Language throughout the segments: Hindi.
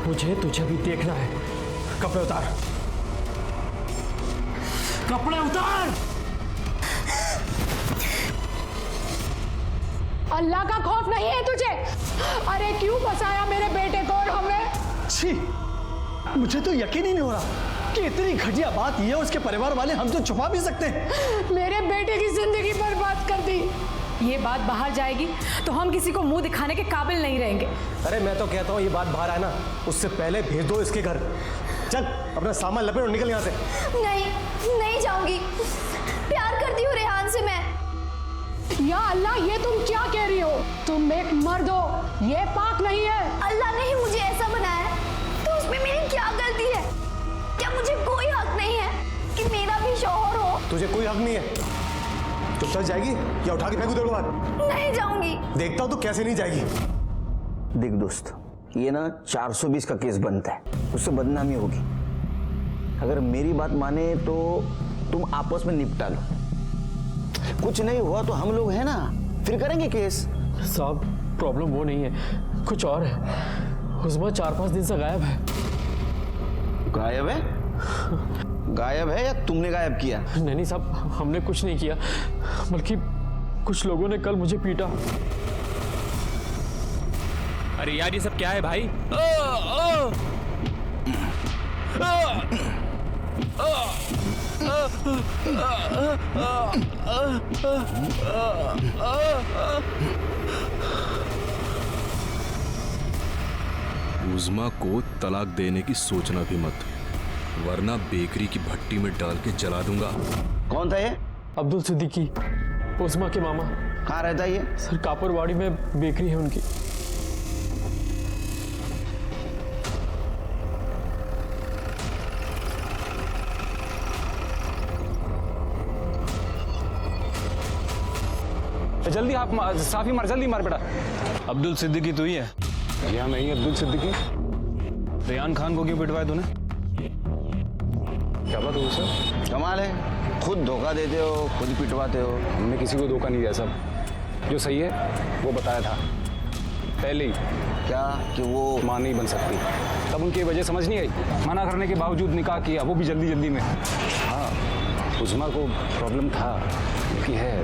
मुझे तुझे भी देखना है। कपड़े उतार, कपड़े उतार। अल्लाह का खौफ नहीं है तुझे? अरे क्यों फंसाया मेरे बेटे को और हमें? छी, मुझे तो यकीन ही नहीं हो रहा कि इतनी घटिया बात ये उसके परिवार वाले हमसे छुपा भी सकते हैं। मेरे बेटे की जिंदगी बर्बाद कर दी। ये बात बाहर जाएगी तो हम किसी को मुंह दिखाने के काबिल नहीं रहेंगे। अरे मैं तो कहता हूँ ये बात बाहर आए ना, उससे पहले भेज दो इसके घर। चल अपना सामान लपेट और निकल यहाँ से। नहीं जाऊंगी, प्यार करती हूँ रेहान से मैं। या अल्लाह, ये तुम क्या कह रही हो? तुम एक मर्द हो, ये पाक नहीं है। अल्लाह ने ही मुझे ऐसा बनाया है, तो उसमें मेरी क्या गलती है? क्या मुझे कोई हक नहीं है कि मेरा भी शौहर हो? तुझे कोई हक नहीं है। तो चल जाएगी या उठा के फेंकू तेरे को बाहर? नहीं जाऊंगी। देखता हूँ तो कैसे नहीं जाएगी। देख दोस्त, ये ना 420 का केस बनता है, उससे बदनामी होगी। अगर मेरी बात माने तो तुम आपस में निपटा लो। कुछ नहीं हुआ तो हम लोग हैं ना, फिर करेंगे केस। साहब प्रॉब्लम वो नहीं है, कुछ और है। उस्मा 4-5 दिन से गायब है। गायब है? गायब है या तुमने गायब किया? नहीं साहब, हमने कुछ नहीं किया, बल्कि कुछ लोगों ने कल मुझे पीटा। अरे यार ये सब क्या है भाई? उज़्मा को तलाक देने की सोचना भी मत, वरना बेकरी की भट्टी में डाल के जला दूंगा। कौन था ये? अब्दुल सिद्दीकी, उस्मा के मामा। कहाँ रहता है ये? सर कापुरवाड़ी में बेकरी है उनकी। जल्दी आप साफी मार, जल्दी मार बेटा। अब्दुल सिद्दीकी तू ही है? जी हाँ, मैं ही अब्दुल सिद्दीकी। रेहान खान को क्यों पिटवाया तूने? क्या बात हुई सर? कमाल है, खुद धोखा देते हो, खुद पिटवाते हो। हमने किसी को धोखा नहीं दिया सर, जो सही है वो बताया था पहले ही। क्या कि वो माँ नहीं बन सकती, तब उनकी वजह समझ नहीं आई। मना करने के बावजूद निकाह किया, वो भी जल्दी जल्दी में। हाँ, उस्मा को प्रॉब्लम था कि है,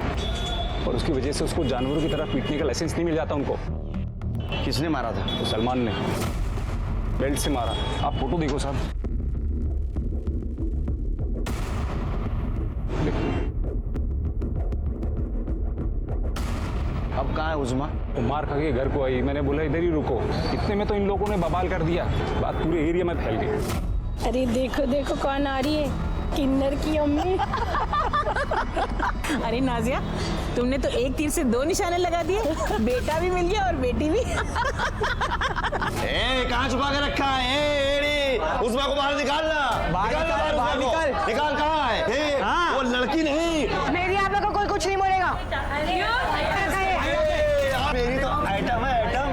और उसकी वजह से उसको जानवरों की तरह पीटने का लाइसेंस नहीं मिल जाता उनको। किसने मारा था? तो सलमान ने बेल्ट से मारा। आप फोटो देखो साहब। अब कहाँ है उज़्मा? वो मार खा के घर को आई, मैंने बोला इधर ही रुको। इतने में तो इन लोगों ने बवाल कर दिया, बात पूरे एरिया में फैल गई। अरे देखो देखो कौन आ रही है, किन्नर की अम्मी। अरे नाजिया, तुमने तो एक तीर से 2 निशाने लगा दिए। बेटा भी मिल गया और बेटी भी। कहाँ छुपा के रखा है? उज़्मा को बाहर निकालना। निकाल कहाँ है? वो लड़की नहीं। मेरी आप लोगों को कोई कुछ नहीं बोलेगा। मेरी तो आइटम है, आइटम।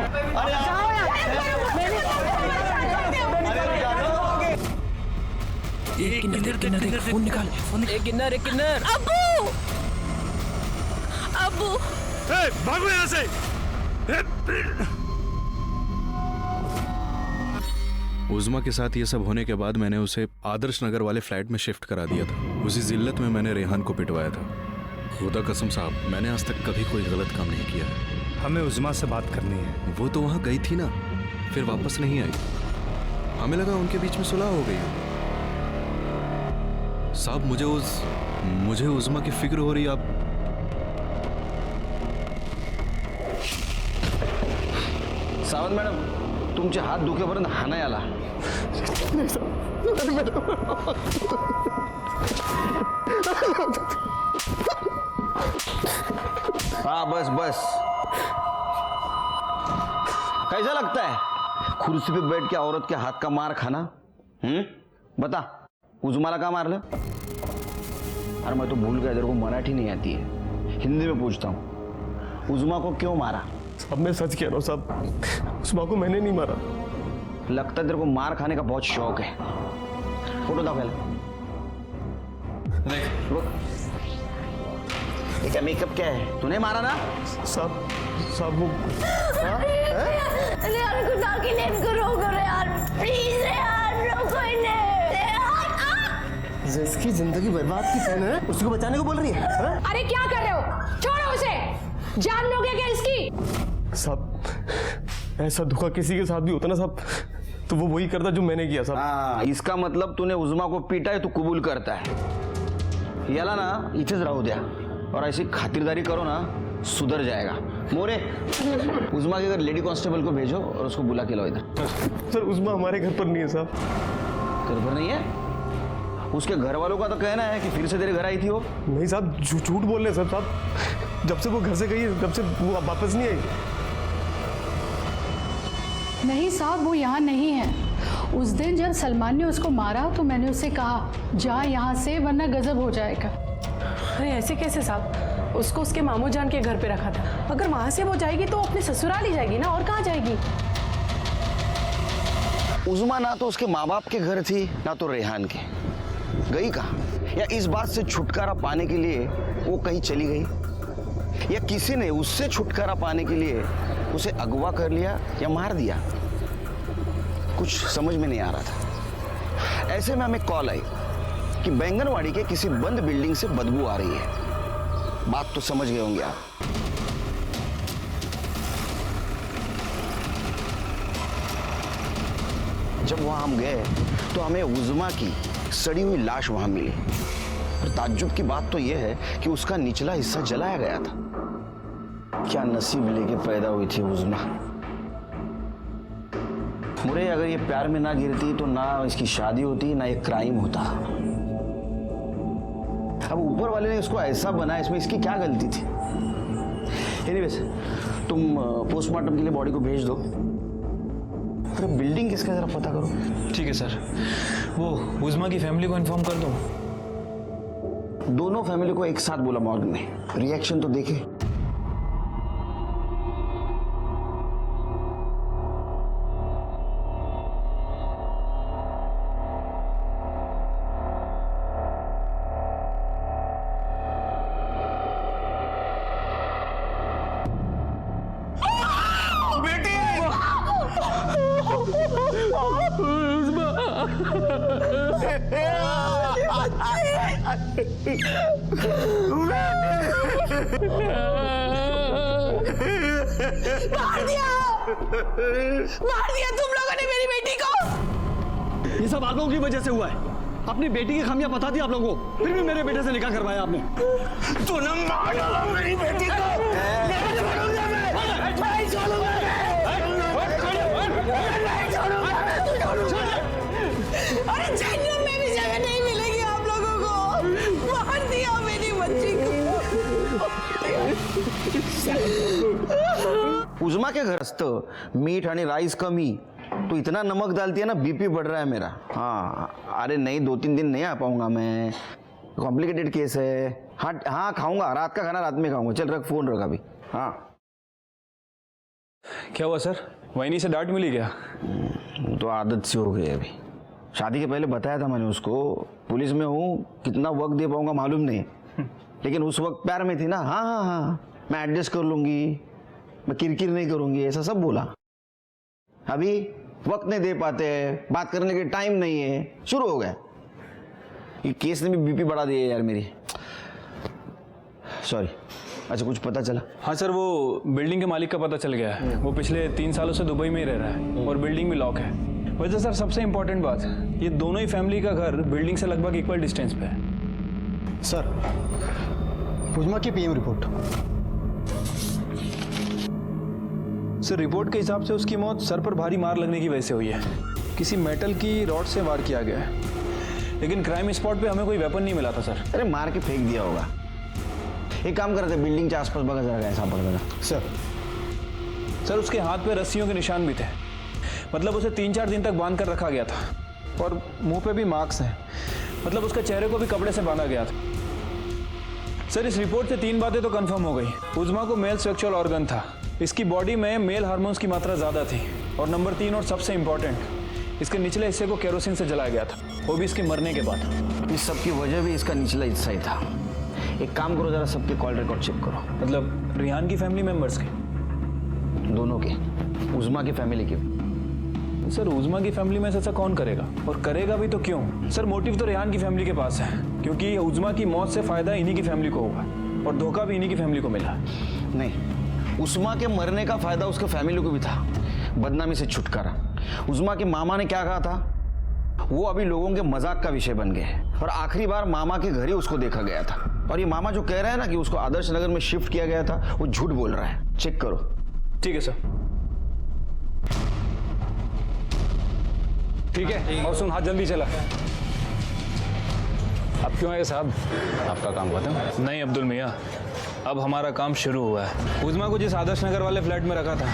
अरे एक किन्नर, फोन निकाल। एक किन्नर। अब्बू, अब्बू, भागो यहाँ से। उज़्मा के साथ ये सब होने के बाद मैंने उसे आदर्श नगर वाले फ्लैट में शिफ्ट करा दिया था। उसी जिल्लत में मैंने रेहान को पिटवाया था। खुदा कसम साहब, मैंने आज तक कभी कोई गलत काम नहीं किया है। हमें उज़्मा से बात करनी है। वो तो वहाँ गई थी ना, फिर वापस नहीं आई। हमें लगा उनके बीच में सुलह हो गई है। साहब मुझे उज़्मा की फिक्र हो रही। आप सावंत मॅडम, तुमचे हात दुखेपर्यंत हाणाय आला। हाँ बस बस। कैसा लगता है कुर्सी पे बैठ के औरत के हाथ का मार खाना? बता, उज़्माला का मारलं? अरे मैं तो भूल गया, तेरे को मराठी नहीं आती है, हिंदी में पूछता हूँ, उज़्मा को क्यों मारा? अब मैं सच कह रहा हूँ साहब, उस्मा को मैंने नहीं मारा। लगता है तेरे को मार खाने का बहुत शौक है। फोटो दाखव याला। क्या मेकअप क्या है? तूने मारा ना? साहब वो रेहान को ताकि लेन करो यार। उसकी जिंदगी बर्बाद की तूने है, उसको बचाने को बोल रही है हाँ? अरे क्या कर रहे हो? छोड़ो उसे। जान लोगे क्या इसकी? साहब ऐसा धोखा किसी के साथ भी होता ना साहब, तो वो वही करता जो मैंने किया साहब। हाँ, इसका मतलब तूने उज़मा को पीटा है, तू कबूल करता है। याला ना इथेच राहू द्या और ऐसी खातिरदारी करो ना, सुधर जाएगा। मोरे, उज़मा के घर लेडी कांस्टेबल को भेजो और उसको बुला के लाओ इधर। सर उस्मा हमारे घर पर नहीं है साहब। घर पर नहीं है? उसके घर वालों का तो कहना है कि फिर से तेरे घर आई थी वो। नहीं साहब, झूठ बोल रहे हैं साहब। जब से वो घर से गई है तब से वो वापस नहीं आई। नहीं साहब, वो यहाँ नहीं है। उस दिन जब सलमान ने उसको मारा तो मैंने उससे कहा जा यहाँ से वरना गजब हो जाएगा। अरे ऐसे कैसे साहब? उसको उसके मामू जान के घर पे रखा था। अगर वहां से वो जाएगी तो अपने ससुराल ही जाएगी ना, और कहाँ जाएगी? उज़मा ना तो उसके माँ बाप के घर थी ना तो रेहान के। गई कहाँ? या इस बात से छुटकारा पाने के लिए वो कहीं चली गई, या किसी ने उससे छुटकारा पाने के लिए उसे अगवा कर लिया या मार दिया? कुछ समझ में नहीं आ रहा था। ऐसे में हमें कॉल आई कि बैंगनवाड़ी के किसी बंद बिल्डिंग से बदबू आ रही है। बात तो समझ गए होंगे आप। जब वहां हम गए तो हमें उज़मा की सड़ी हुई लाश वहां मिली। और ताज्जुब की बात तो यह है कि उसका निचला हिस्सा जलाया गया था। क्या नसीब लेके पैदा हुई थी उज़मा। मुरे, अगर ये प्यार में ना गिरती तो ना इसकी शादी होती ना ये क्राइम होता। अब ऊपर वाले ने इसको ऐसा बनाया, इसमें इसकी क्या गलती थी? एनीवेज, तुम पोस्टमार्टम के लिए बॉडी को भेज दो। अरे बिल्डिंग किसका जरा पता करो। ठीक है सर, वो उज़मा की फैमिली को इन्फॉर्म कर दूं? दोनों फैमिली को एक साथ बोला मॉर्ग में, रिएक्शन तो देखे। मार दिया तुम लोगों ने मेरी बेटी को। ये सब आप लोगों की वजह से हुआ है। अपनी बेटी की खामियां पता थी आप लोगों को, फिर भी मेरे बेटे से निकाह करवाया आपने। तूने मार डाला मेरी बेटी को। अरे जहन्नम में भी जगह नहीं मिलेगी आप लोगों को। मार दिया मेरी बच्ची को। उज़मा के घरस्त मीठ आणि राइस कमी, तो इतना नमक डालती है ना, बीपी बढ़ रहा है मेरा। हाँ, अरे नहीं, 2-3 दिन नहीं आ पाऊंगा मैं, कॉम्प्लिकेटेड केस है। हाँ हाँ, खाऊंगा, रात का खाना रात में खाऊंगा। चल रख, फोन रख अभी। हाँ, क्या हुआ सर? वहीनी से डांट मिली क्या? तो आदत सी हो गई अभी। शादी के पहले बताया था मैंने उसको, पुलिस में हूँ, कितना वक्त दे पाऊंगा मालूम नहीं, लेकिन उस वक्त प्यार में थी ना। हाँ हाँ हाँ, मैं एडजस्ट कर लूंगी, मैं किरकिर नहीं करूंगी, ऐसा सब बोला। अभी वक्त नहीं दे पाते, बात करने के टाइम नहीं है, शुरू हो गया। ये केस ने भी बीपी बढ़ा दिया यार मेरी। सॉरी। अच्छा, कुछ पता चला? हाँ सर, वो बिल्डिंग के मालिक का पता चल गया है। वो पिछले 3 सालों से दुबई में ही रह रहा है और बिल्डिंग में लॉक है। वैसे सर, सबसे इंपॉर्टेंट बात, ये दोनों ही फैमिली का घर बिल्डिंग से लगभग इक्वल डिस्टेंस पे है। सर, उज़मा की पीएम रिपोर्ट। सर, रिपोर्ट के हिसाब से उसकी मौत सर पर भारी मार लगने की वजह से हुई है। किसी मेटल की रॉड से वार किया गया है, लेकिन क्राइम स्पॉट पे हमें कोई वेपन नहीं मिला था सर। अरे मार के फेंक दिया होगा। एक काम करते, बिल्डिंग के आसपास बगा जरा ऐसा पड़ गया। सर, उसके हाथ पे रस्सियों के निशान भी थे, मतलब उसे 3-4 दिन तक बांध कर रखा गया था। और मुंह पे भी मार्क्स हैं, मतलब उसके चेहरे को भी कपड़े से बांधा गया था। सर, इस रिपोर्ट से 3 बातें तो कंफर्म हो गई। उज़मा को मेल सेक्सुअल ऑर्गन था, इसकी बॉडी में मेल हार्मोन्स की मात्रा ज़्यादा थी, और नंबर 3 और सबसे इम्पॉर्टेंट, इसके निचले हिस्से को केरोसिन से जलाया गया था, वो भी इसके मरने के बाद। इस सब की वजह भी इसका निचला हिस्सा ही था। एक काम करो, जरा सबके कॉल रिकॉर्ड चेक करो। मतलब रिहान की फैमिली मेंबर्स के? दोनों के, उज़मा की फैमिली के। सर उज़मा की फैमिली में ऐसा कौन करेगा, और करेगा भी तो क्यों? सर मोटिव तो रेहान की फैमिली के पास है, क्योंकि उज़मा की मौत से फायदा इन्हीं की फैमिली को होगा और धोखा भी इन्हीं की फैमिली को मिला। नहीं, उज़मा के मरने का फायदा उसके फैमिली को भी था, बदनामी से छुटकारा। उज़मा के मामा ने क्या कहा था वो अभी लोगों के मजाक का विषय बन गए, और आखिरी बार मामा के घर ही उसको देखा गया था। और ये मामा जो कह रहा है ना कि उसको आदर्श नगर में शिफ्ट किया गया था, वो झूठ बोल रहा है। चेक करो। ठीक है सर। ठीक है, और सुन, हाथ जल्दी चला। अब क्यों आए साहब, आपका काम खत्म? नहीं अब्दुल मियाँ, अब हमारा काम शुरू हुआ है। उज़मा को जिस आदर्श नगर वाले फ्लैट में रखा था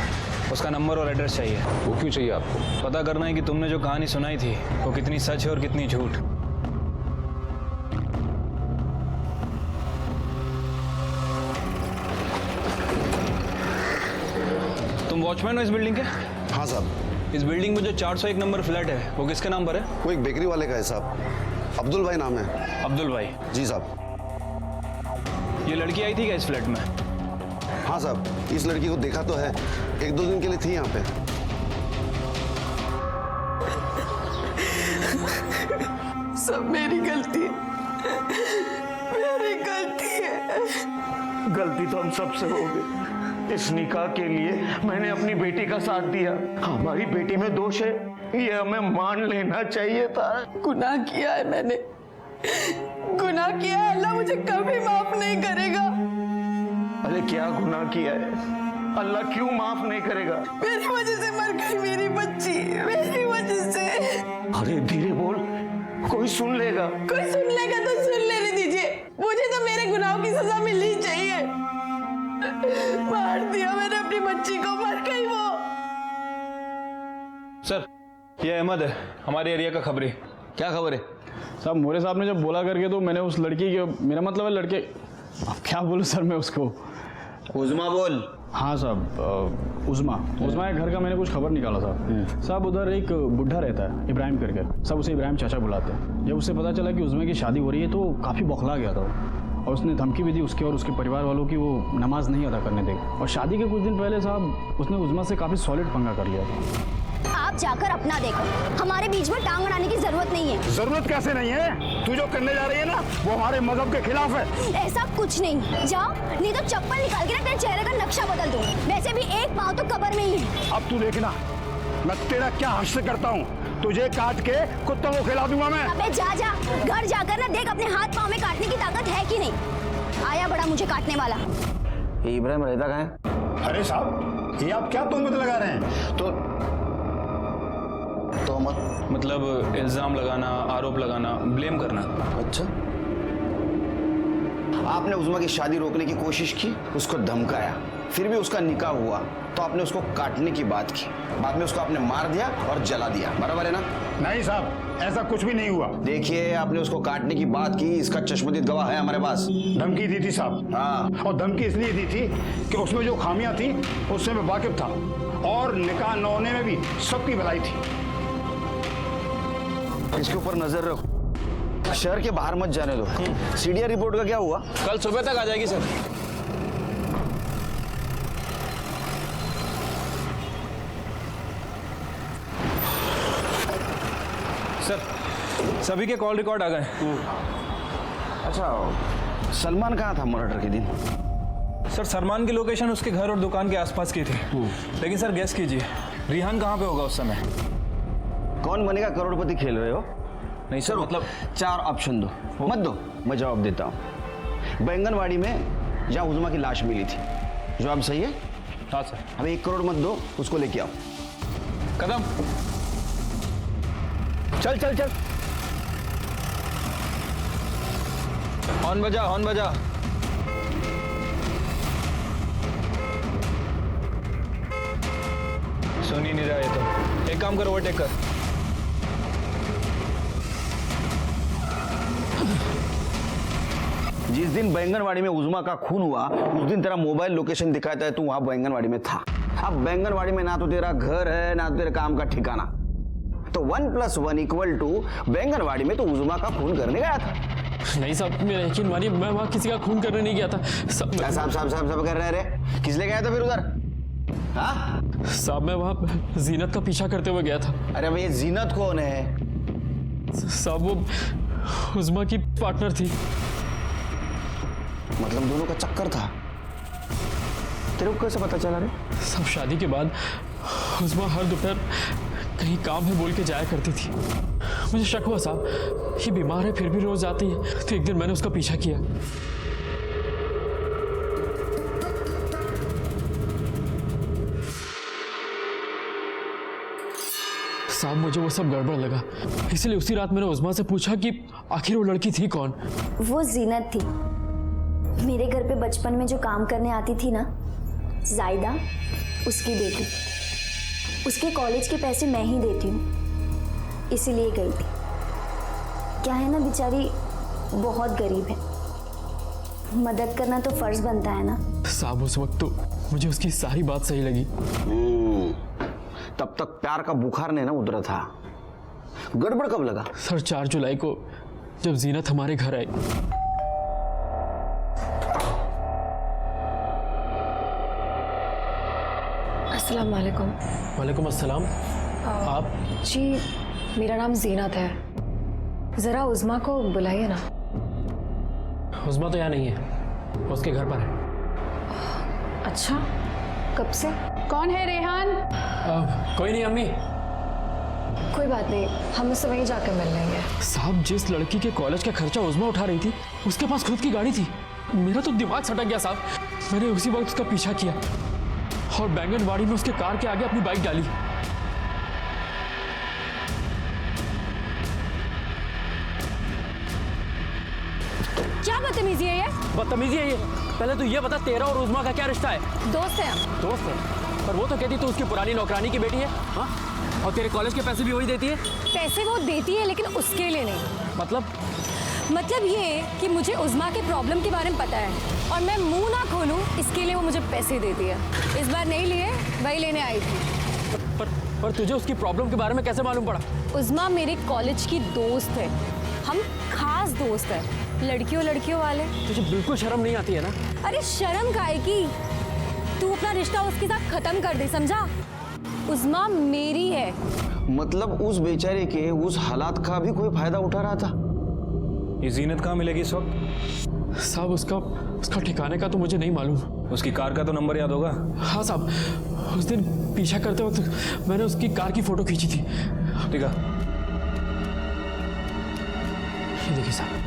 उसका नंबर और एड्रेस चाहिए। वो क्यों चाहिए आपको? पता करना है कि तुमने जो कहानी सुनाई थी वो कितनी सच है और कितनी झूठ। तुम वॉचमैन हो इस बिल्डिंग के? हाँ साहब। इस बिल्डिंग में जो 401 नंबर फ्लैट है वो किसके नाम पर है? वो एक बेकरी वाले का है साहब, अब्दुल भाई नाम है। अब्दुल भाई? जी साहब। ये लड़की आई थी क्या इस फ्लैट में? हाँ साहब, इस लड़की को देखा तो है, 1-2 दिन के लिए थी यहाँ पे। सब मेरी गलती है, मेरी गलती है। गलती तो हम सबसे हो गई। इस निकाह के लिए मैंने अपनी बेटी का साथ दिया, हमारी बेटी में दोष है ये हमें मान लेना चाहिए था। गुनाह किया है मैंने, गुनाह किया है, अल्लाह मुझे कभी माफ नहीं करेगा। अरे क्या गुनाह किया है, अल्लाह क्यों माफ नहीं करेगा? मेरी वजह से मर गई मेरी बच्ची, मेरी वजह से। अरे धीरे बोल, कोई सुन लेगा। कोई सुन लेगा तो सुन लेने दीजिए, मुझे तो मेरे गुनाहों की सजा मिलनी चाहिए। मार दिया मैंने अपनी बच्ची को, मर गई वो। सर ये अहमद है, हमारे एरिया का खबरी। क्या खबर है साहब? मोरे साहब ने जब बोला करके तो मैंने उस लड़की के, मेरा मतलब है लड़के, अब क्या बोलूं सर मैं उसको? उज़मा बोल। हाँ साहब, उज़मा के घर का मैंने कुछ खबर निकाला साहब। साहब उधर एक बुढ़ा रहता है इब्राहिम करके, सब उसे इब्राहिम चाचा बुलाते हैं। जब उसे पता चला कि उज़मा की शादी हो रही है तो काफ़ी बौखला गया था, और उसने धमकी भी दी उसके और उसके परिवार वालों की वो नमाज नहीं अदा करने देगा। और शादी के कुछ दिन पहले साहब उसने उज़मा से काफ़ी सॉलिड पंगा कर लिया था। आप जाकर अपना देखो, हमारे बीच में टांग अड़ाने की जरूरत नहीं है। जरूरत कैसे नहीं है? तू जो करने जा रही है ना वो हमारे मजहब के खिलाफ है। ऐसा कुछ नहीं, जाओ नहीं तो चप्पल निकाल के ना तेरे चेहरे का नक्शा बदल दूं। वैसे भी एक पाँव तो कब्र में ही है। अब तू देखना मैं तेरा क्या हश्र करता हूँ, तुझे काट के कुत्तों को खिला दूंगा मैं। अबे जा घर जाकर ना देख अपने हाथ पाँव में काटने की ताकत है कि नहीं। आया बड़ा मुझे काटने वाला। ये इब्राहिम रहता कहाँ है? अरे साहब ये आप क्या तोहमत लगा रहे हैं? तो मत मतलब इल्जाम लगाना, आरोप लगाना, ब्लेम करना। अच्छा, आपने उज़मा की शादी रोकने की कोशिश की, उसको धमकाया, फिर भी उसका निकाह हुआ तो आपने उसको काटने की बात की, बाद में उसको आपने मार दिया और जला दिया, बराबर है ना? नहीं साहब, ऐसा कुछ भी नहीं हुआ। देखिए आपने उसको काटने की बात की, इसका चश्मदीद गवाह है हमारे पास। धमकी दी थी साहब। हाँ, और धमकी इसलिए दी थी कि उसमें जो खामियां थी उससे मैं वाकिफ था, और निकाह न होने में भी सबकी भलाई थी। इसके ऊपर नजर रखो, शहर के बाहर मत जाने दो। सीडीआर रिपोर्ट का क्या हुआ? कल सुबह तक आ जाएगी सर। सर सभी के कॉल रिकॉर्ड आ गए। अच्छा, सलमान कहाँ था मर्डर के दिन? सर सलमान की लोकेशन उसके घर और दुकान के आसपास की थी, लेकिन सर गेस कीजिए रेहान कहाँ पे होगा उस समय? कौन बनेगा करोड़पति खेल रहे हो? नहीं सर, मतलब 4 ऑप्शन दो, मत दो, मैं जवाब देता हूँ। बैंगनवाड़ी में जहाँ उज़मा की लाश मिली थी, जवाब सही है? हाँ सर। अब 1 करोड़ मत दो, उसको लेके आओ। कदम चल चल चल, हॉर्न बजा, हॉर्न बजा। सुन ही नहीं रहा है तो एक काम कर, ओवरटेक कर। जिस दिन बैंगनवाड़ी में उज़मा का खून हुआ उस दिन तेरा मोबाइल लोकेशन दिखाता है, तू वहां बैंगनवाड़ी में था। अब बैंगनवाड़ी में ना तो तेरा घर है ना तो तेरे काम का ठिकाना, तो 1+1 = बैंगनवाड़ी में तो उज़मा का खून करने गया था। नहीं साहब, मेरा यकीन मानिए, मैं वहां किसी का खून करने नहीं गया था। सब कर रहे रे, किस लिए गया था फिर उधर? हाँ, साहब मैं वहाँ जीनत का पीछा करते हुए गया था। अरे भाई, ये जीनत कौन है? साहब वो उज़्मा की पार्टनर थी। मतलब दोनों का चक्कर था? तेरे को कैसे पता चला रे? सब शादी के बाद उज़्मा हर दोपहर कहीं काम है बोल के जाया करती थी। मुझे शक हुआ साहब ये बीमार है फिर भी रोज आती है, तो एक दिन मैंने उसका पीछा किया। साहब मुझे वो सब गड़बड़ लगा, इसलिए उसी रात मैंने उज़्मा से पूछा कि आखिर वो लड़की थी कौन। वो जीनत थी, मेरे घर पे बचपन में जो काम करने आती थी ना, जायदा, उसकी बेटी। उसके कॉलेज के पैसे मैं ही देती हूँ, इसीलिए गई थी। क्या है ना, बेचारी बहुत गरीब है, मदद करना तो फर्ज बनता है ना। साहब उस वक्त तो मुझे उसकी सारी बात सही लगी। तब तक प्यार का बुखार नहीं ना उतरा था। गड़बड़ कब लगा? सर 4 जुलाई को जब जीनत हमारे घर आई। अस्सलाम वालेकुम। वालेकुम अस्सलाम। आप? जी मेरा नाम जीनत है, जरा उज़्मा को बुलाइए ना। उज़्मा तो यहाँ नहीं है, उसके घर पर है। अच्छा, कब से? कौन है रेहान? कोई नहीं अम्मी। कोई बात नहीं, हम उससे वहीं जाकर मिल लेंगे। साहब जिस लड़की के कॉलेज का खर्चा उज़्मा उठा रही थी, उसके पास खुद की गाड़ी थी। मेरा तो दिमाग सटक गया साहब। मैंने उसी वक्त उसका पीछा किया और बैंगनबाड़ी में उसके कार के आगे अपनी बाइक डाली। क्या बदतमीजी है ये? बदतमीजी है ये? पहले तो ये बता तेरा और उज़्मा का क्या रिश्ता है? दोस्त है हम। दोस्त है? पर वो तो कहती तू उसकी पुरानी नौकरानी की बेटी है। हाँ? और तेरे कॉलेज के पैसे भी वही देती है? पैसे वो देती है लेकिन उसके लिए नहीं। मतलब ये कि मुझे उज़्मा के प्रॉब्लम के बारे में पता है और मैं मुंह ना खोलूं इसके लिए वो मुझे पैसे देती है। इस बार नहीं लिए, वही लेने आई थी। पर तुझे उसकी प्रॉब्लम के बारे में कैसे मालूम पड़ा? उज़्मा मेरे कॉलेज की दोस्त है, हम खास दोस्त है, लड़कियों वाले। तुझे बिल्कुल शर्म नहीं आती है ना? अरे शर्म काहे की, तू अपना रिश्ता उसके साथ खत्म कर दे, समझा? उज़्मा मेरी है। मतलब उस बेचारे के उस हालात का भी कोई फायदा उठा रहा था? ये जीनत कहाँ मिलेगी इस वक्त? साहब उसका ठिकाने का तो मुझे नहीं मालूम। उसकी कार का तो नंबर याद होगा? हाँ साहब, उस दिन पीछा करते वक्त मैंने उसकी कार की फोटो खींची थी। ठीक है, ये देखिए साहब।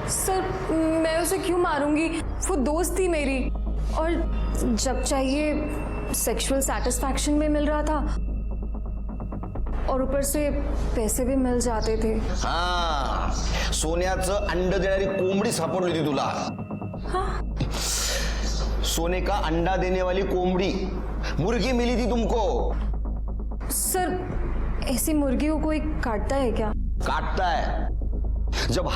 सर मैं उसे क्यों मारूंगी, वो दोस्त थी मेरी, और जब चाहिए सेक्सुअल सेटिस्फैक्शन भी मिल रहा था और ऊपर से पैसे भी मिल जाते थे। हाँ, सोन्याचं अंड देणारी कोंबडी सापडली होती तुला। हाँ? सोने का अंडा देने वाली कोंबडी, मुर्गी मिली थी तुमको। सर ऐसी मुर्गी को कोई काटता है क्या? काटता है जब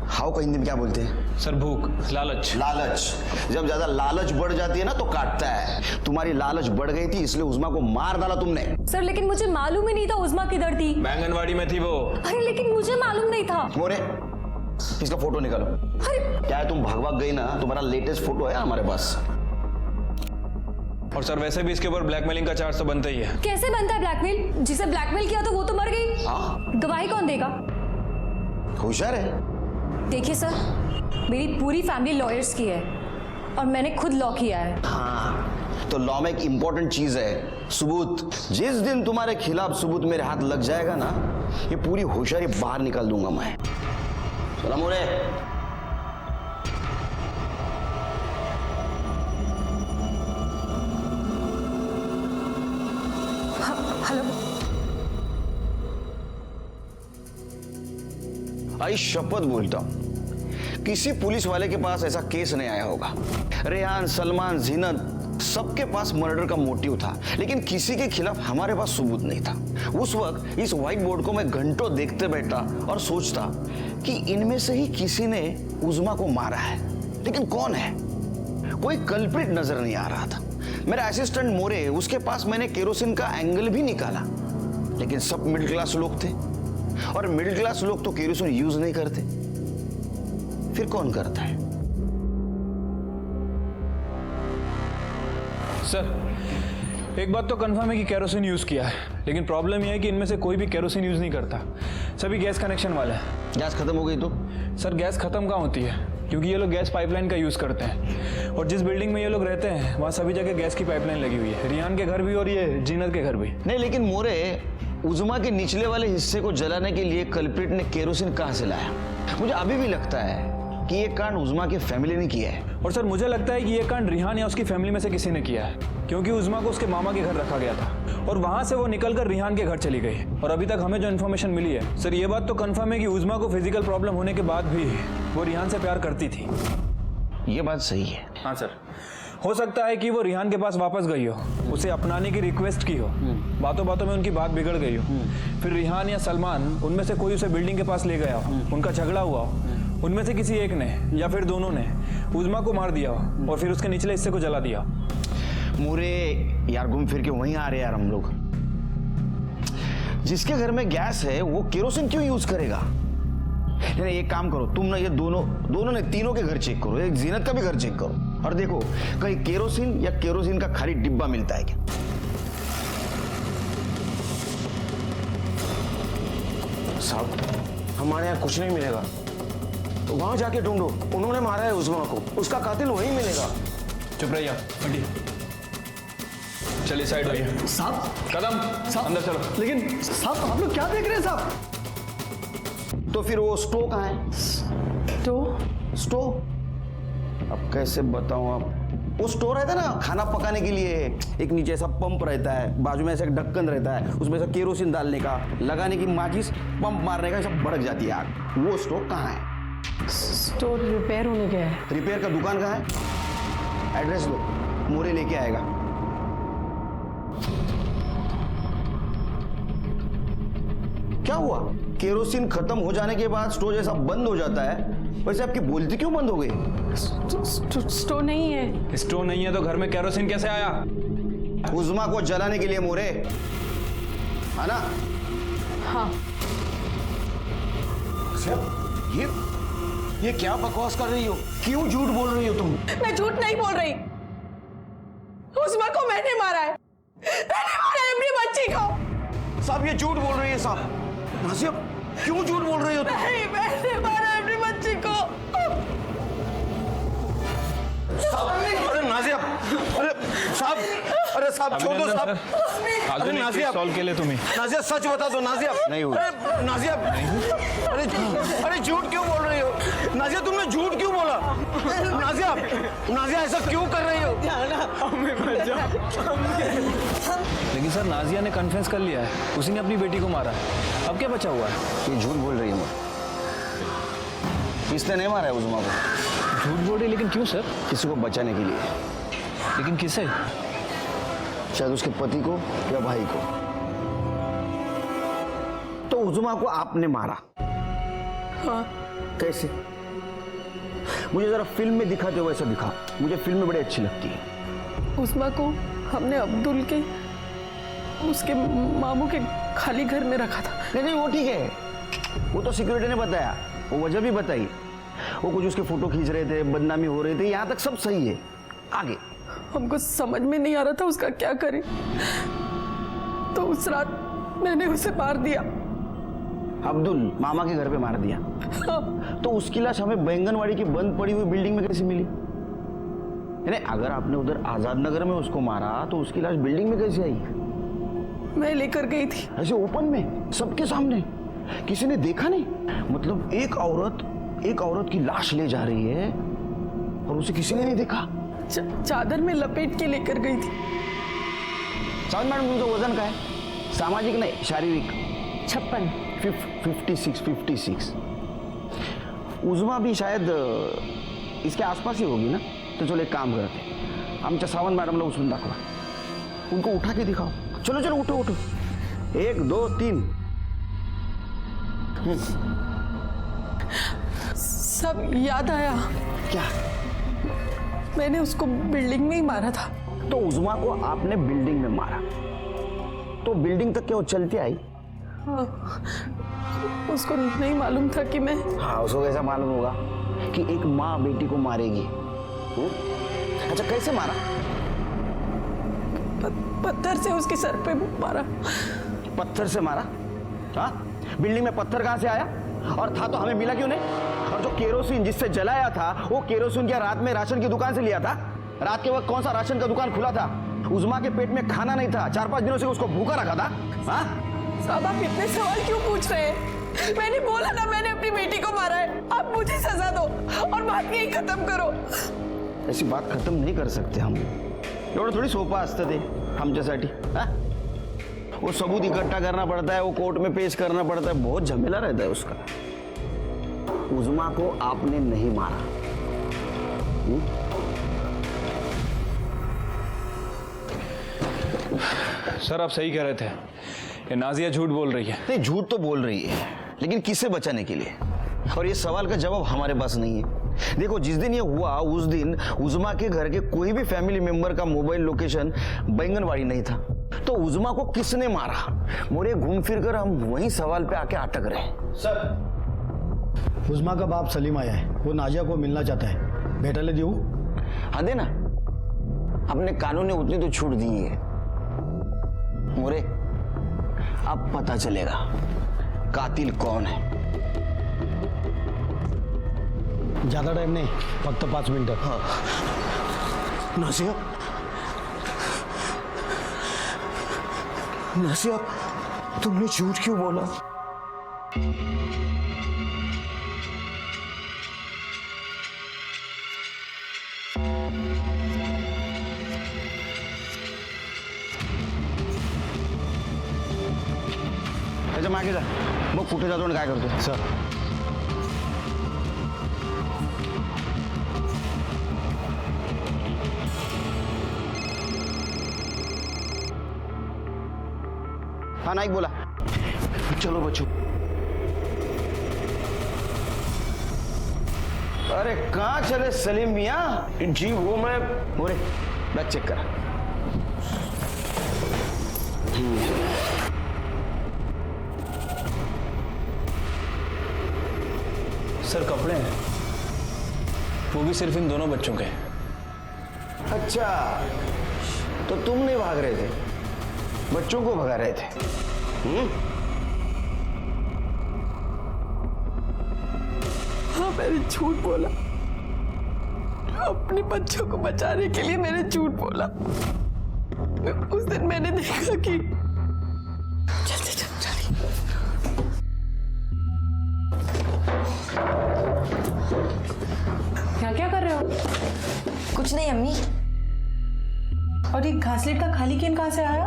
हाव का हिंदी में क्या बोलते हैं? सर भूख, लालच। जब ज्यादा लालच बढ़ जाती है ना तो काटता है। तुम्हारी लालच बढ़ गई थी इसलिए उज़्मा को मार डाला तुमने। सर लेकिन मुझे मालूम ही नहीं था उज़्मा किधर थी। बैंगनवाड़ी में थी वो। अरे लेकिन मुझे मालूम नहीं था। मोरे, इसका फोटो निकालो। अरे क्या है, तुम भाग गई ना, तुम्हारा लेटेस्ट फोटो है हमारे पास। और सर वैसे भी इसके ऊपर ब्लैकमेलिंग का चार्ज तो बनता ही है। कैसे बनता है ब्लैकमेल? जिसे ब्लैकमेल किया तो वो तो मर गई। हाँ? गवाही कौन देगा? होशियार है। देखिए सर, मेरी पूरी फैमिली लॉयर्स की है और मैंने खुद लॉ किया है। हाँ, तो लॉ में एक इंपॉर्टेंट चीज है, सबूत। जिस दिन तुम्हारे खिलाफ सबूत मेरे हाथ लग जाएगा ना, ये पूरी होशियारी बाहर निकाल दूंगा मैं। सलाम हो रे। हेलो। आई शपथ बोलता हूं, किसी पुलिस वाले के पास ऐसा केस नहीं आया होगा। रेहान, सलमान, जीनत सबके पास मर्डर का मोटिव था, लेकिन किसी के खिलाफ हमारे पास सबूत नहीं था। उस वक्त इस व्हाइट बोर्ड को मैं घंटों देखते बैठा और सोचता कि इनमें से ही किसी ने उज़्मा को मारा है, लेकिन कौन है? कोई कल्प्रिट नजर नहीं आ रहा था। मेरा असिस्टेंट मोरे, उसके पास मैंने केरोसिन का एंगल भी निकाला, लेकिन सब मिडिल क्लास लोग थे और मिडिल क्लास लोग तो केरोसिन यूज नहीं करते। फिर कौन करता है? सर, एक बात तो कंफर्म है कि केरोसिन यूज किया है, लेकिन प्रॉब्लम यह है कि इनमें से कोई भी केरोसिन यूज नहीं करता, सभी गैस कनेक्शन वाले हैं। गैस खत्म हो गई तो? सर, गैस खत्म कहाँ होती है, क्योंकि ये लोग गैस पाइपलाइन का यूज करते हैं, और जिस बिल्डिंग में ये लोग रहते हैं वहाँ सभी जगह गैस की पाइपलाइन लगी हुई है, रियान के घर भी और ये जीनत के घर भी। नहीं, लेकिन मोरे, उज़मा के निचले वाले हिस्से को जलाने के लिए कल्प्रिट ने केरोसिन कहाँ से लाया? मुझे अभी भी लगता है कि ये कांड उज़मा की फैमिली ने किया है। और सर, मुझे लगता है कि ये कांड रिहान या उसकी फैमिली में से किसी ने किया है, क्योंकि उज़मा को उसके मामा के घर रखा गया था और वहां से वो निकलकर रिहान के घर चली गई। और अभी तक हमें जो इन्फॉर्मेशन मिली है सर, ये बात तो कंफर्म है कि उज़मा को फिजिकल प्रॉब्लम होने के बाद भी वो रिहान से प्यार करती थी। ये बात सही है। हाँ सर, हो सकता है कि वो रिहान के पास वापस गई हो, उसे अपनाने की रिक्वेस्ट की हो, बातों बातों में उनकी बात बिगड़ गई हो, फिर रिहान या सलमान उनमें से कोई उसे बिल्डिंग के पास ले गया हो, उनका झगड़ा हुआ हो, उनमें से किसी एक ने या फिर दोनों ने उज़मा को मार दिया हो और फिर उसके निचले हिस्से को जला दिया। मोरे यार, घूम फिर के वहीं आ रहे यार हम लोग। जिसके घर में गैस है वो केरोसिन क्यों यूज करेगा? नहीं, एक काम करो तुम ना, ये दोनों ने तीनों के घर चेक करो, एक जीनत का भी घर चेक करो और देखो कहीं केरोसिन या केरोसिन का खाली डिब्बा मिलता है क्या। साहब, हमारे यहाँ कुछ नहीं मिलेगा, तो वहां जाके ढूंढो, उन्होंने मारा है उज़मा को, उसका कातिल वहीं मिलेगा। चुप रहिए बंटी, चलिए साइड आइए। साहब, कदम साहब, अंदर चलो। लेकिन साहब, आप लोग क्या देख रहे हैं साहब? तो फिर वो स्टोव कहाँ है? स्टोव अब कैसे बताऊं आप? वो स्टोव रहता है ना खाना पकाने के लिए, एक नीचे ऐसा पंप रहता है, बाजू में ऐसा एक ढक्कन रहता है, उसमें ऐसा केरोसिन डालने का, लगाने की माचिस, पंप मारने का, सब भड़क जाती है आग। वो स्टोव कहाँ है? स्टोर रिपेयर होने गया है। रिपेयर का दुकान कहाँ है? एड्रेस दो, मोरे लेके आएगा। क्या हुआ? केरोसिन खत्म हो जाने के बाद स्टोव जैसा बंद हो जाता है, वैसे आपकी बोलती क्यों बंद हो गई? स्टोव नहीं है। स्टोव नहीं है तो घर में केरोसिन कैसे आया? उज़मा को जलाने के लिए मोरे, है ना? हाँ। ये क्या बकवास कर रही हो? क्यों झूठ बोल रही हो तुम? मैं झूठ नहीं बोल रही, उज़मा को मैंने मारा है, मैंने मारा है अपनी बच्ची को। साहब, ये झूठ बोल रही है साहब। नाज़िया, क्यों झूठ बोल रही हो तुम? नहीं, मैंने मारा है अपनी बच्ची को। अरे नाज़िया, अरे साहब छोड़ दो साहब। अरे नाज़िया, सॉल्व के लिए तुम्हें नाज़िया सच बता दो नाज़िया। नहीं हुई। अरे नाज़िया, अरे झूठ क्यों बोल रही हो? नाज़िया, तुमने झूठ क्यों बोला? नाज़िया ऐसा क्यों कर रही हो? लेकिन सर, नाजिया ने कन्फेस कर लिया है, उसी ने अपनी बेटी को मारा है, अब क्या बचा हुआ है? ये झूठ बोल रही है मोरे, इसने नहीं मारा है उज़मा को। झूठ बोल रही, लेकिन क्यों सर? किसी को बचाने के लिए। लेकिन किसे? शायद उसके पति को या भाई को। तो उज़मा को आपने मारा? हाँ। कैसे? मुझे जरा फिल्म में दिखाते हो वैसा दिखा, मुझे फिल्म में बड़ी अच्छी लगती है। उज़मा को हमने अब्दुल के उसके मामू के खाली घर में रखा था। नहीं, वो ठीक है, वो तो सिक्योरिटी ने बताया, वो वजह भी बताई, वो कुछ उसके फोटो खींच रहे थे, बदनामी हो रहे थे, यहाँ तक सब सही है। आगे हमको समझ में नहीं आ रहा था उसका क्या करें, तो उस रात मैंने उसे मार दिया। अब्दुल मामा के घर पे मार दिया? हाँ। तो उसकी लाश हमें बैंगनवाड़ी की बंद पड़ी हुई बिल्डिंग में कैसे मिली? नहीं, अगर आपने उधर आजाद नगर में उसको मारा तो उसकी लाश बिल्डिंग में कैसे आई? मैं लेकर गई थी। ऐसे ओपन में सबके सामने? किसी ने देखा नहीं? मतलब एक औरत की लाश ले जा रही है और उसे किसी ने नहीं देखा? चादर में लपेट के लेकर गई थी। सावन मैडम, तुमका वजन का है? सामाजिक नहीं, शारीरिक? 56। उज़मा भी शायद इसके आसपास ही होगी ना? तो चलो एक काम करते हैं, आमच्या सावंत मॅडमला उचलून दाखवा, उनको उठा के दिखाओ। चलो चलो उठो उठो, 1 2 3। सब याद आया। क्या? मैंने उसको बिल्डिंग में ही मारा था। तो उज़मा को आपने बिल्डिंग में मारा, तो बिल्डिंग तक क्या वो चलती आई? हाँ, उसको नहीं मालूम था कि मैं। हाँ, उसको कैसा मालूम होगा? कि एक माँ बेटी को मारेगी? अच्छा कैसे मारा? पत्थर से उसके सर पे मारा। पत्थर से मारा? हाँ, बिल्डिंग में पत्थर कहाँ से आया? और था तो हमें मिला क्यों नहीं? और जो केरोसिन जिससे जलाया था वो केरोसिन क्या रात में राशन की दुकान से लिया था? रात के वक्त कौन सा राशन का दुकान खुला था? उज़मा के पेट में खाना नहीं था, 4-5 दिनों से उसको भूखा रखा था। हाँ साहब आप इतने सवाल क्यों पूछ रहे हैं? मैंने बोला ना मैंने अपनी बेटी को मारा है। आप मुझे सजा दो और बात यही खत्म करो। ऐसी बात खत्म नहीं कर सकते हम। एवढं थोड़ी सोपं असतं ते आमच्यासाठी। वो सबूत इकट्ठा करना पड़ता है, वो कोर्ट में पेश करना पड़ता है, बहुत झमेला रहता है उसका। उज़मा को आपने नहीं मारा। सर आप सही कह रहे थे, ये नाजिया झूठ बोल रही है। नहीं झूठ तो बोल रही है, लेकिन किससे बचाने के लिए? और ये सवाल का जवाब हमारे पास नहीं है। देखो जिस दिन ये हुआ उस दिन उज़मा के घर के कोई भी फैमिली मेंबर का मोबाइल लोकेशन बैंगनवाड़ी नहीं था। तो उज़मा को किसने मारा? मोरे घूम फिर कर हम वही सवाल पे आके अटक रहे हैं। सर उज़मा का बाप सलीम आया है, वो नाजिया को मिलना चाहता है, भेटाले देऊ? हाँ दे ना, अपने कानून ने उतनी तो छूट दी है। मोरे अब पता चलेगा कातिल कौन है। ज्यादा टाइम नहीं, फक्त 5 मिनिटं। हाँ नाजिया, नाजिया तुमने झूठ क्यों बोला? त्याच्या मागे जा, मग कुठे जातो आणि काय करतो? सर हाँ नाइक बोला। चलो बच्चों। अरे कहाँ चले सलीम मियाँ? जी वो मैं मोरे बैग चेक करा। सर कपड़े हैं, वो भी सिर्फ इन दोनों बच्चों के। अच्छा तो तुम नहीं भाग रहे थे, बच्चों को भगा रहे थे। हाँ मैंने झूठ बोला, अपने बच्चों को बचाने के लिए मैंने झूठ बोला। उस दिन मैंने देखा कि क्या कर रहे हो? कुछ नहीं अम्मी। और ये घासलेट का खाली कैन कहाँ से आया?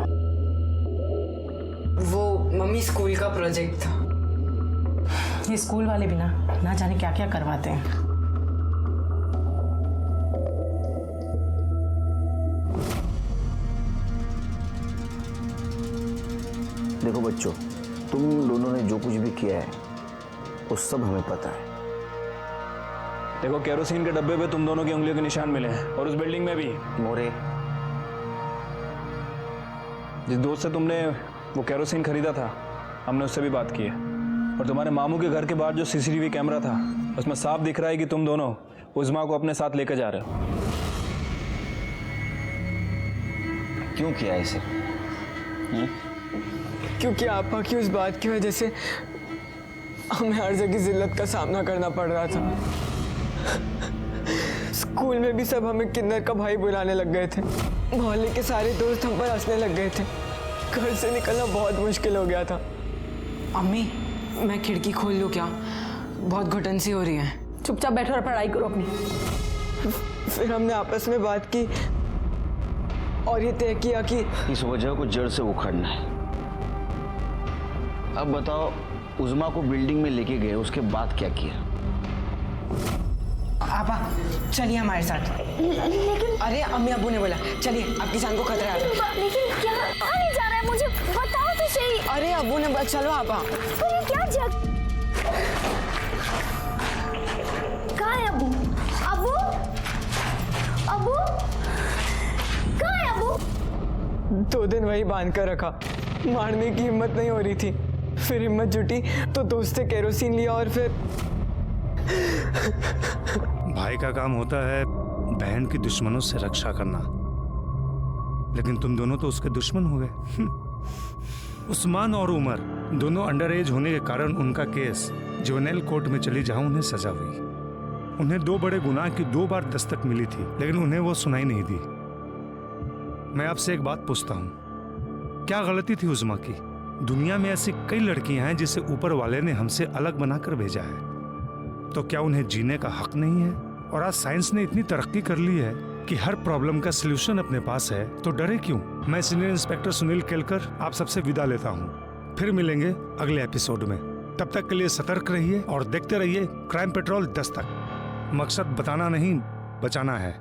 वो मम्मी स्कूल का प्रोजेक्ट था। ये स्कूल वाले भी ना जाने क्या क्या करवाते हैं। देखो बच्चों, तुम दोनों ने जो कुछ भी किया है वो सब हमें पता है। देखो केरोसिन के डब्बे पे तुम दोनों की उंगलियों के निशान मिले हैं, और उस बिल्डिंग में भी। मोरे जिस दोस्त से तुमने वो केरोसिन खरीदा था, हमने उससे भी बात की है। और तुम्हारे मामू के घर के बाहर जो सीसीटीवी कैमरा था, उसमें साफ दिख रहा है कि तुम दोनों उज़मा को अपने साथ लेकर जा रहे हो। क्यों किया इसे? क्योंकि आपा की उस बात की वजह से हमें हर जगह जिल्लत का सामना करना पड़ रहा था। स्कूल में भी सब हमें किन्नर का भाई बुलाने लग गए थे। मोहल्ले के सारे दोस्त हम पर हंसने लग गए थे। घर से निकलना बहुत मुश्किल हो गया था। अम्मी मैं खिड़की खोल लूँ क्या? बहुत घुटन सी हो रही है। चुपचाप बैठो और पढ़ाई करो अपनी। फिर हमने आपस में बात की और ये तय किया कि इस वजह को जड़ से उखाड़ना है। अब बताओ, उज़मा को बिल्डिंग में लेके गए, उसके बाद क्या किया? आपा चलिए हमारे साथ। लेकिन अरे अम्मी अब्बू ने बोला चलिए, आपकी जान को खतरा है। लेकिन क्या कहाँ ले जा रहा है? मुझे बताओ तो सही। अरे अब्बू ने बोला चलो आपा। पर ये क्या जग? कहाँ है अब्बू? अब्बू? अब्बू? कहाँ है अब्बू? 2 दिन वही बांध कर रखा, मारने की हिम्मत नहीं हो रही थी। फिर हिम्मत जुटी तो दोस्त से केरोसिन लिया और फिर भाई का काम होता है बहन की दुश्मनों से रक्षा करना, लेकिन तुम दोनों तो उसके दुश्मन हो गए। उस्मान और उमर दोनों अंडर एज होने के कारण उनका केस जुवेनाइल कोर्ट में चली जहां उन्हें सजा हुई। उन्हें 2 बड़े गुनाह की 2 बार दस्तक मिली थी, लेकिन उन्हें वो सुनाई नहीं दी। मैं आपसे एक बात पूछता हूं, क्या गलती थी उज़्मा की? दुनिया में ऐसी कई लड़कियां हैं जिसे ऊपर वाले ने हमसे अलग बनाकर भेजा है, तो क्या उन्हें जीने का हक नहीं है? और आज साइंस ने इतनी तरक्की कर ली है कि हर प्रॉब्लम का सलूशन अपने पास है, तो डरे क्यों? मैं सीनियर इंस्पेक्टर सुनील केलकर आप सबसे विदा लेता हूँ। फिर मिलेंगे अगले एपिसोड में। तब तक के लिए सतर्क रहिए और देखते रहिए क्राइम पेट्रोल 10 तक। मकसद बताना नहीं, बचाना है।